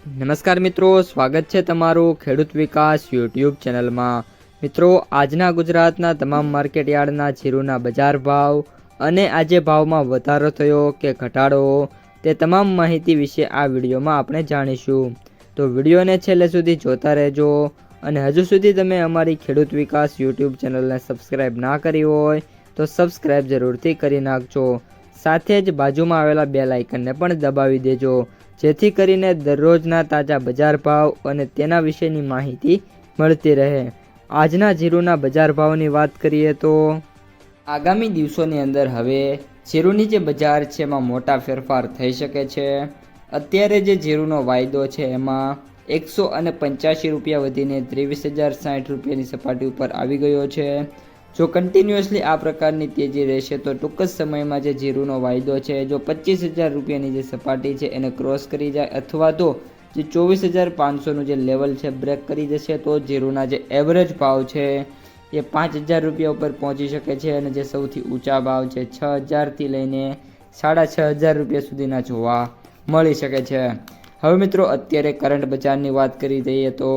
નમસ્કાર મિત્રો, સ્વાગત છે તમારું ખેડૂત વિકાસ યુટ્યુબ ચેનલમાં। મિત્રો, આજના ગુજરાતના તમામ માર્કેટ યાર્ડના જીરુના બજાર ભાવ અને આજે ભાવમાં વધારો થયો કે ઘટાડો તે તમામ માહિતી વિશે આ વિડીયોમાં આપણે જાણીશું। તો વિડીયોને છેલ્લે સુધી જોતા રહેજો અને હજુ સુધી તમે અમારી ખેડૂત વિકાસ યુટ્યુબ ચેનલને સબસ્ક્રાઈબ ના કરી હોય તો સબસ્ક્રાઈબ જરૂરથી કરી નાખજો। સાથે જ બાજુમાં આવેલા બેલ આઇકનને પણ દબાવી દેજો, જેથી કરીને દરરોજના તાજા બજાર ભાવ અને તેના વિશેની માહિતી મળતી રહે। આજના જીરુના બજાર ભાવની વાત કરીએ તો આગામી દિવસોની અંદર હવે જીરુની જે બજાર છે એમાં મોટા ફેરફાર થઈ શકે છે। અત્યારે જે જીરુનો વાયદો છે એમાં 185 રૂપિયા વધીને 23,060 રૂપિયાની સપાટી ઉપર આવી ગયો છે। જો કન્ટિન્યુઅસલી આ પ્રકારની તેજી રહેશે તો ટૂંક જ સમયમાં જે જીરુનો વાયદો છે જો 25,000 રૂપિયાની જે સપાટી છે એને ક્રોસ કરી જાય અથવા તો જે 24,500નું જે લેવલ છે બ્રેક કરી જશે તો જીરુના જે એવરેજ ભાવ છે એ 5,000 રૂપિયા ઉપર પહોંચી શકે છે અને જે સૌથી ઊંચા ભાવ છે 6,000થી લઈને 6,500 રૂપિયા સુધીના જોવા મળી શકે છે। હવે મિત્રો, અત્યારે કરંટ બજારની વાત કરી દઈએ તો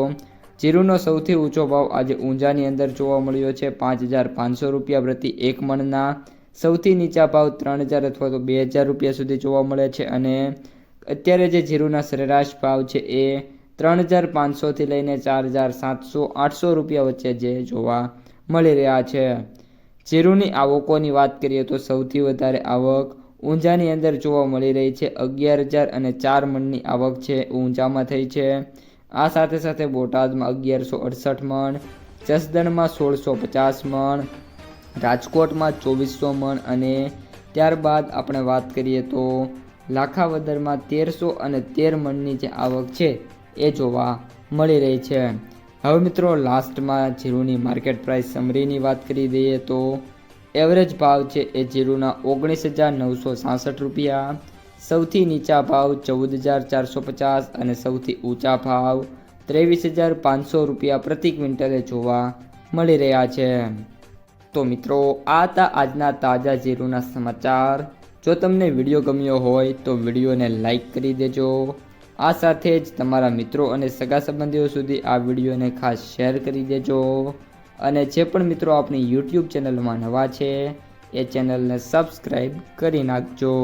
જીરુનો સૌથી ઊંચો ભાવ આજે ઊંઝાની અંદર જોવા મળ્યો છે 5,500 રૂપિયા પ્રતિ એક મણના। સૌથી નીચા ભાવ 3,000 અથવા તો 2,000 રૂપિયા સુધી જોવા મળે છે અને અત્યારે જે જીરુના સરેરાશ ભાવ છે એ 3,500થી લઈને 4,700-800 રૂપિયા વચ્ચે જે જોવા મળી રહ્યા છે। જીરુની આવકોની વાત કરીએ તો સૌથી વધારે આવક ઊંઝાની અંદર જોવા મળી રહી છે। 11,000 અને 4 મણની આવક છે ઊંઝામાં થઈ છે। આ સાથે સાથે બોટાદમાં 1,168 મણ, જસદણમાં 1,650 મણ, રાજકોટમાં 2,400 મણ અને ત્યારબાદ આપણે વાત કરીએ તો લાખાવદરમાં 1,300 અને 13 મણની જે આવક છે એ જોવા મળી રહી છે। હવે મિત્રો, લાસ્ટમાં જીરુની માર્કેટ પ્રાઇસ સમરીની વાત કરી દઈએ તો એવરેજ ભાવ છે એ જીરુના 19,966 રૂપિયા, સૌથી નીચા ભાવ 14,450 અને સૌથી ઊંચા ભાવ 23,500 રૂપિયા પ્રતિ ક્વિન્ટલે જોવા મળી રહ્યા છે। તો મિત્રો, આ હતા આજના તાજા જીરુના સમાચાર। જો તમને વિડીયો ગમ્યો હોય તો વિડીયોને લાઈક કરી દેજો। આ સાથે જ તમારા મિત્રો અને સગા સંબંધીઓ સુધી આ વિડીયોને ખાસ શેર કરી દેજો અને જે પણ મિત્રો આપણી યુટ્યુબ ચેનલમાં નવા છે એ ચેનલને સબસ્ક્રાઈબ કરી નાખજો।